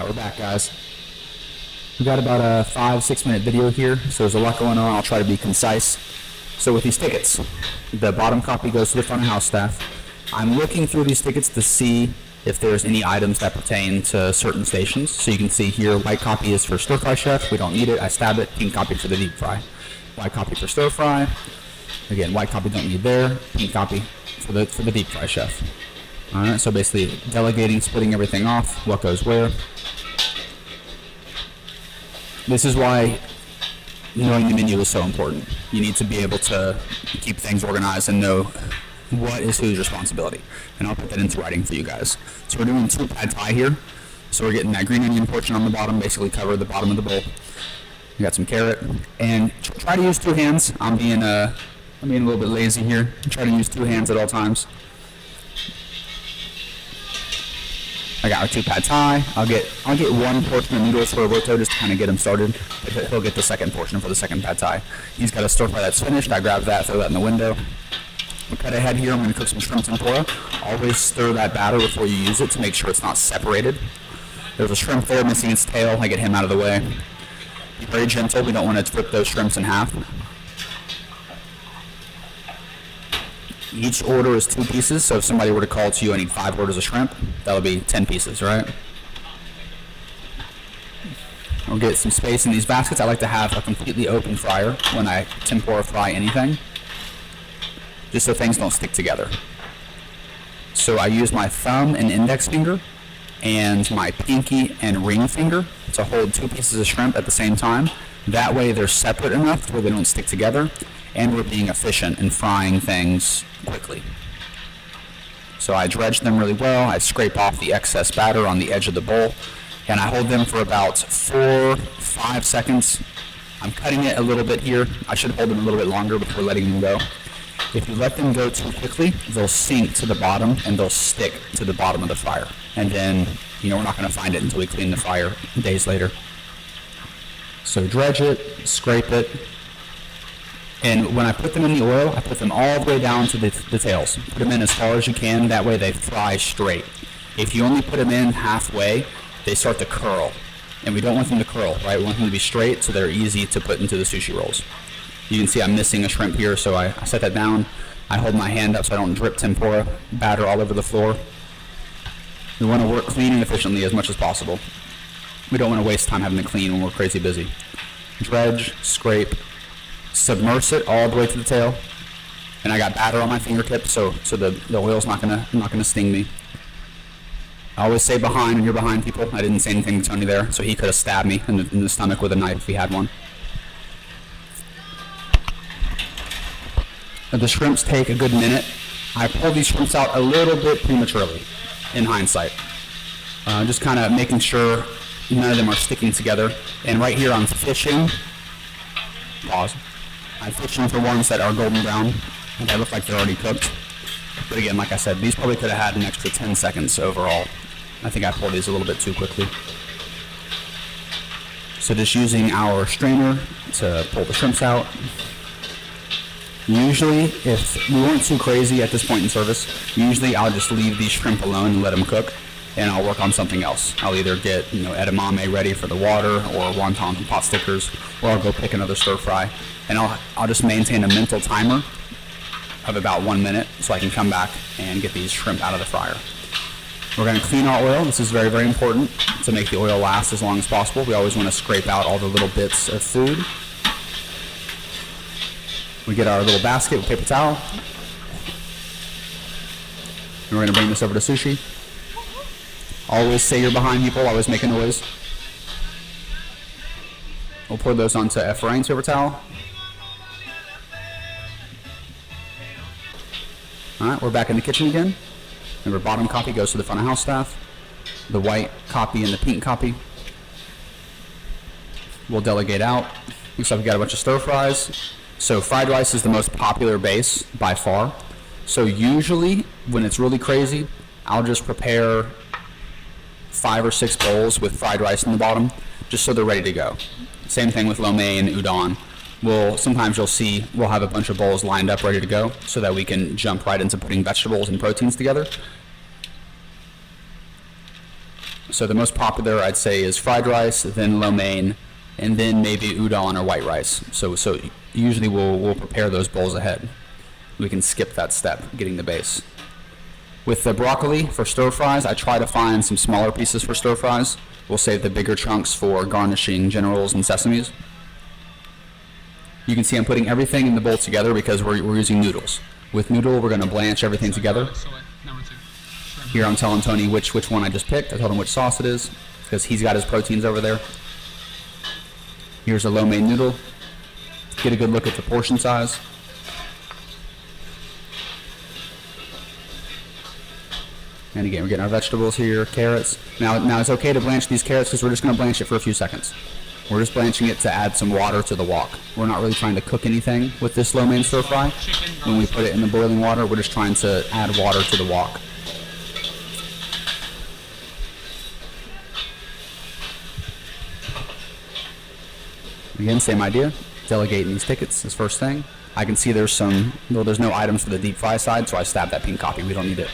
We're back, guys. We got about a 5-6 minute video here, so there's a lot going on. I'll try to be concise. So with these tickets, the bottom copy goes to the front of house staff. I'm looking through these tickets to see if there's any items that pertain to certain stations. So you can see here, white copy is for stir fry chef. We don't need it. I stab it. Pink copy for the deep fry. White copy for stir fry. Again, white copy don't need there. Pink copy for the deep fry chef. All right. So basically, delegating, splitting everything off. What goes where. This is why knowing the menu is so important. You need to be able to keep things organized and know what is whose responsibility. And I'll put that into writing for you guys. So we're doing 2 pad thai here. So we're getting that green onion portion on the bottom, basically cover the bottom of the bowl. We got some carrot. And try to use 2 hands. I'm being a little bit lazy here. Try to use 2 hands at all times. I got our 2 pad thai. I'll get 1 portion of noodles for Roberto just to kind of get him started. He'll get the second portion for the second pad thai. He's got a stir fry that's finished. I grab that, throw that in the window. We'll cut ahead here. I'm going to cook some shrimp tempura. Always stir that batter before you use it to make sure it's not separated. There's a shrimp there missing its tail. I get him out of the way. Be very gentle. We don't want to rip those shrimps in half. Each order is 2 pieces, so if somebody were to call to you, I need 5 orders of shrimp, that'll be 10 pieces, right? We'll get some space in these baskets. I like to have a completely open fryer when I tempura fry anything, just so things don't stick together. So I use my thumb and index finger and my pinky and ring finger to hold 2 pieces of shrimp at the same time. That way they're separate enough where they don't stick together, and we're being efficient in frying things quickly. So I dredge them really well. I scrape off the excess batter on the edge of the bowl, and I hold them for about 4-5 seconds. I'm cutting it a little bit here. I should hold them a little bit longer before letting them go. If you let them go too quickly, they'll sink to the bottom and they'll stick to the bottom of the fryer. And then, we're not going to find it until we clean the fryer days later. So dredge it, scrape it, and when I put them in the oil, I put them all the way down to the tails. Put them in as far as you can, that way they fry straight. If you only put them in halfway, they start to curl. And we don't want them to curl, right? We want them to be straight so they're easy to put into the sushi rolls. You can see I'm missing a shrimp here, so I set that down. I hold my hand up so I don't drip tempura batter all over the floor. We want to work clean and efficiently as much as possible. We don't want to waste time having to clean when we're crazy busy. Dredge, scrape, submerge it all the way to the tail, and I got batter on my fingertips, so the oil's not gonna sting me. I always say behind when you're behind people. I didn't say anything to Tony there, so he could have stabbed me in the stomach with a knife if he had one. The shrimps take a good minute. I pull these shrimps out a little bit prematurely, in hindsight. Just kind of making sure none of them are sticking together. And right here I'm fishing. Pause. I'm fishing for ones that are golden brown and they look like they're already cooked. But again, like I said, these probably could have had an extra 10 seconds overall. I think I pulled these a little bit too quickly. So just using our strainer to pull the shrimps out. Usually, if we weren't too crazy at this point in service, usually I'll just leave these shrimp alone and let them cook, and I'll work on something else. I'll either get edamame ready for the water, or wonton and pot stickers, or I'll go pick another stir fry, and I'll just maintain a mental timer of about 1 minute so I can come back and get these shrimp out of the fryer. We're going to clean our oil. This is very, very important to make the oil last as long as possible. We always want to scrape out all the little bits of food. We get our little basket with paper towel. And we're going to bring this over to sushi. Always say you're behind people. Always make a noise. We'll pour those onto Ephraim's paper towel. All right, we're back in the kitchen again. Remember, bottom copy goes to the front of house staff. The white copy and the pink copy we'll delegate out. Looks like we got a bunch of stir fries. So fried rice is the most popular base by far. So usually when it's really crazy, I'll just prepare 5 or 6 bowls with fried rice in the bottom, just so they're ready to go. Same thing with lo mein and udon. Sometimes you'll see we'll have a bunch of bowls lined up ready to go so that we can jump right into putting vegetables and proteins together. So the most popular, I'd say, is fried rice, then lo mein, and then maybe udon or white rice. So usually we'll prepare those bowls ahead. We can skip that step, getting the base. With the broccoli for stir fries, I try to find some smaller pieces for stir fries. We'll save the bigger chunks for garnishing generals and sesames. You can see I'm putting everything in the bowl together because we're using noodles. With noodle, we're going to blanch everything together. Here I'm telling Tony which one I just picked. I told him which sauce it is because he's got his proteins over there. Here's a lo mein noodle. Get a good look at the portion size. And again, we're getting our vegetables here, carrots. Now it's okay to blanch these carrots because we're just going to blanch it for a few seconds. We're just blanching it to add some water to the wok. We're not really trying to cook anything with this lo mein stir fry. When we put it in the boiling water, we're just trying to add water to the wok. Again, same idea. Delegating these tickets is first thing. I can see there's no items for the deep fry side, so I stabbed that pink copy. We don't need it.